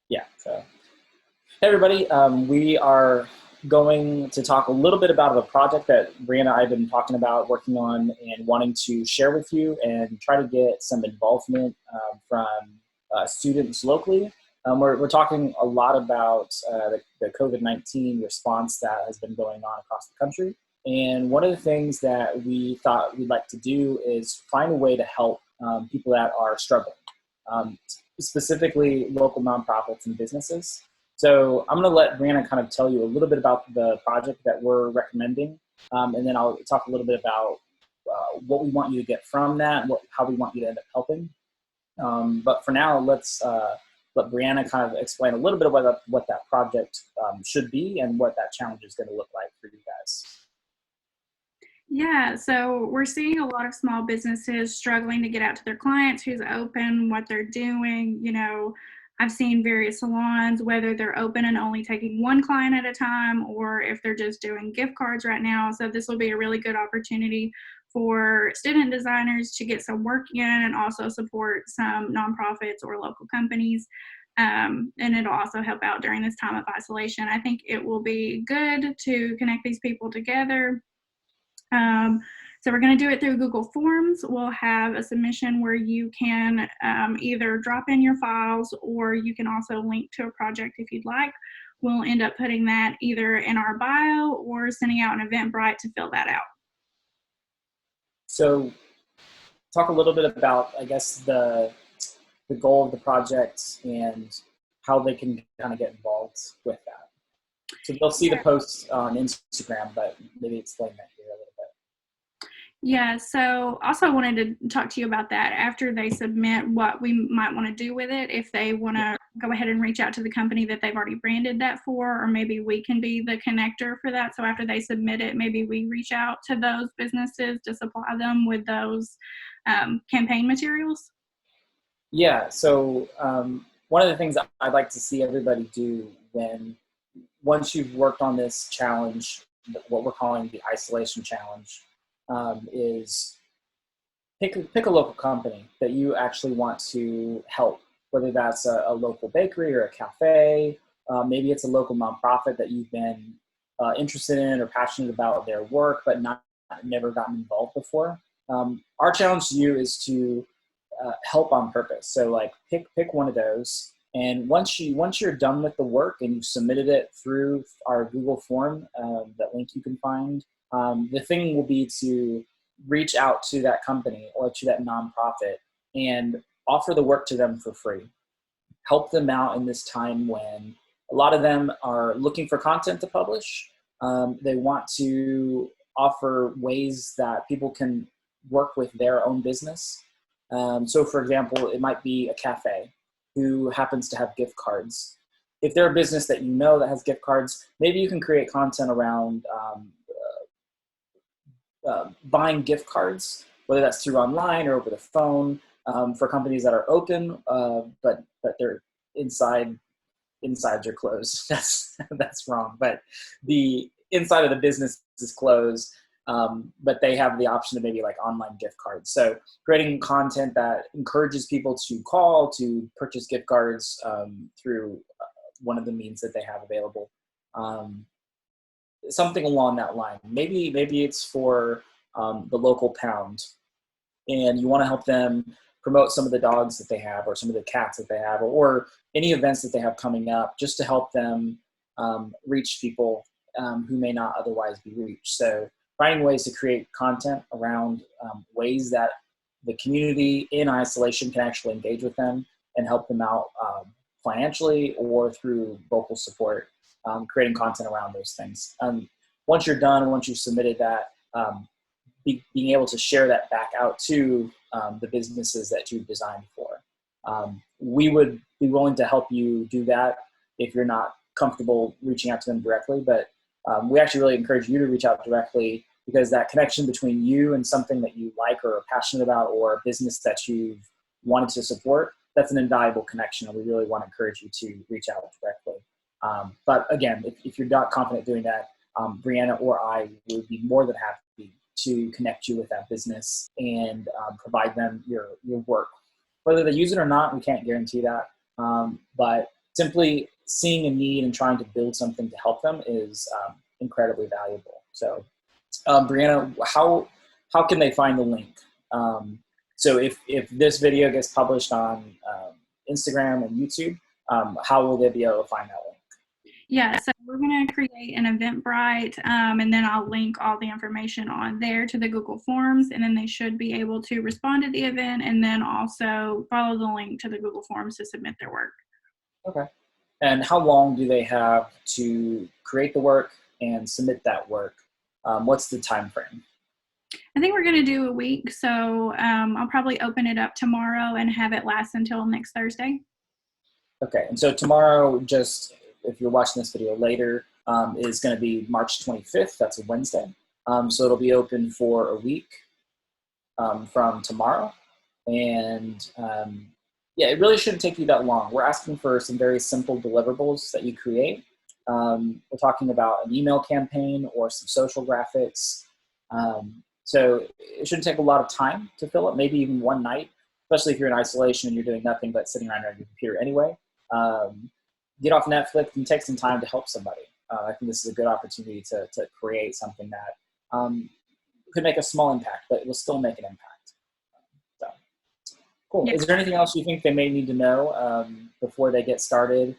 Yeah. So, hey everybody, we are going to talk a little bit about a project that Brianna and I have been talking about, working on, and wanting to share with you and try to get some involvement from students locally. We're talking a lot about the COVID-19 response that has been going on across the country. And one of the things that we thought we'd like to do is find a way to help people that are struggling, um, specifically local nonprofits and businesses. So I'm going to let Brianna kind of tell you a little bit about the project that we're recommending, and then I'll talk a little bit about what we want you to get from that, and how we want you to end up helping. But for now, let's let Brianna kind of explain a little bit of what that project should be and what that challenge is going to look like for you guys. Yeah, so we're seeing a lot of small businesses struggling to get out to their clients, who's open, what they're doing. I've seen various salons, whether they're open and only taking one client at a time, or if they're just doing gift cards right now. So this will be a really good opportunity for student designers to get some work in and also support some nonprofits or local companies. And it'll also help out during this time of isolation. I think it will be good to connect these people together. So we're going to do it through Google Forms. We'll have a submission where you can either drop in your files, or you can also link to a project if you'd like. We'll end up putting that either in our bio or sending out an Eventbrite to fill that out. So talk a little bit about, I guess, the goal of the project and how they can kind of get involved with that. So they'll see the posts on Instagram, but maybe explain that here a little bit. Yeah, so also wanted to talk to you about that after they submit, what we might want to do with it, if they want to go ahead and reach out to the company that they've already branded that for, or maybe we can be the connector for that. So after they submit it, maybe we reach out to those businesses to supply them with those campaign materials. Yeah, so one of the things that I'd like to see everybody do once you've worked on this challenge, what we're calling the Isolation Challenge, is pick a local company that you actually want to help, whether that's a local bakery or a cafe. Maybe it's a local nonprofit that you've been interested in or passionate about their work, but never gotten involved before. Our challenge to you is to help on purpose. So like pick one of those, and once you're done with the work and you've submitted it through our Google form, that link you can find, the thing will be to reach out to that company or to that nonprofit and offer the work to them for free. Help them out in this time when a lot of them are looking for content to publish. They want to offer ways that people can work with their own business. So for example, it might be a cafe who happens to have gift cards. If they're a business that you know that has gift cards, maybe you can create content around buying gift cards, whether that's through online or over the phone, for companies that are open, but they're insides are closed. That's wrong. But the inside of the business is closed, but they have the option of maybe like online gift cards. So creating content that encourages people to call to purchase gift cards through one of the means that they have available. Something along that line. Maybe it's for the local pound, and you want to help them promote some of the dogs that they have, or some of the cats that they have, or any events that they have coming up, just to help them reach people who may not otherwise be reached. So finding ways to create content around ways that the community in isolation can actually engage with them and help them out financially or through vocal support, creating content around those things. Once you're done, once you've submitted that, being able to share that back out to the businesses that you've designed for. We would be willing to help you do that if you're not comfortable reaching out to them directly, but we actually really encourage you to reach out directly, because that connection between you and something that you like or are passionate about, or a business that you've wanted to support, that's an invaluable connection, and we really want to encourage you to reach out directly. But again, if you're not confident doing that, Brianna or I would be more than happy to connect you with that business and provide them your work. Whether they use it or not, we can't guarantee that. But simply seeing a need and trying to build something to help them is incredibly valuable. So, Brianna, how can they find the link? So if this video gets published on Instagram and YouTube, how will they be able to find that link? Yeah, so we're going to create an Eventbrite, and then I'll link all the information on there to the Google Forms, and then they should be able to respond to the event and then also follow the link to the Google Forms to submit their work. Okay. And how long do they have to create the work and submit that work? What's the time frame? I think we're going to do a week, so I'll probably open it up tomorrow and have it last until next Thursday. Okay, and so tomorrow, just if you're watching this video later, is going to be March 25th. That's a Wednesday. So it'll be open for a week from tomorrow. And yeah, it really shouldn't take you that long. We're asking for some very simple deliverables that you create. We're talking about an email campaign or some social graphics. So it shouldn't take a lot of time to fill it, maybe even one night, especially if you're in isolation and you're doing nothing but sitting around on your computer anyway. Get off Netflix and take some time to help somebody. I think this is a good opportunity to create something that could make a small impact, but it will still make an impact. So, cool. Yeah. Is there anything else you think they may need to know before they get started?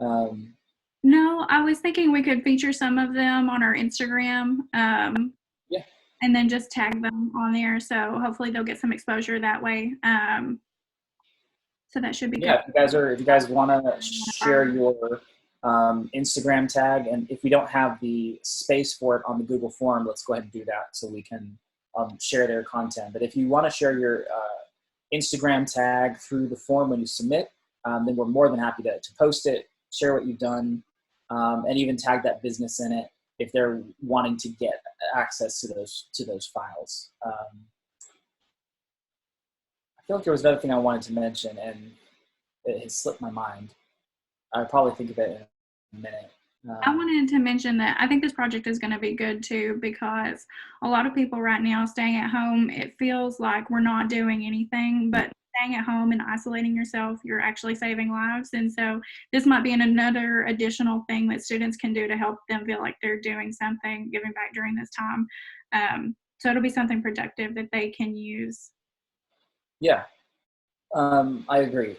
No, I was thinking we could feature some of them on our Instagram, Yeah. and then just tag them on there. So hopefully they'll get some exposure that way. So that should be good. Yeah, if you guys want to share your Instagram tag, and if we don't have the space for it on the Google form, let's go ahead and do that so we can share their content. But if you want to share your Instagram tag through the form when you submit, then we're more than happy to post it, share what you've done, and even tag that business in it if they're wanting to get access to those files. I feel like there was another thing I wanted to mention, and it has slipped my mind. I'll probably think of it in a minute. I wanted to mention that I think this project is going to be good too, because a lot of people right now staying at home, it feels like we're not doing anything, but staying at home and isolating yourself, you're actually saving lives. And so this might be another additional thing that students can do to help them feel like they're doing something, giving back during this time. So it'll be something productive that they can use. Yeah, I agree.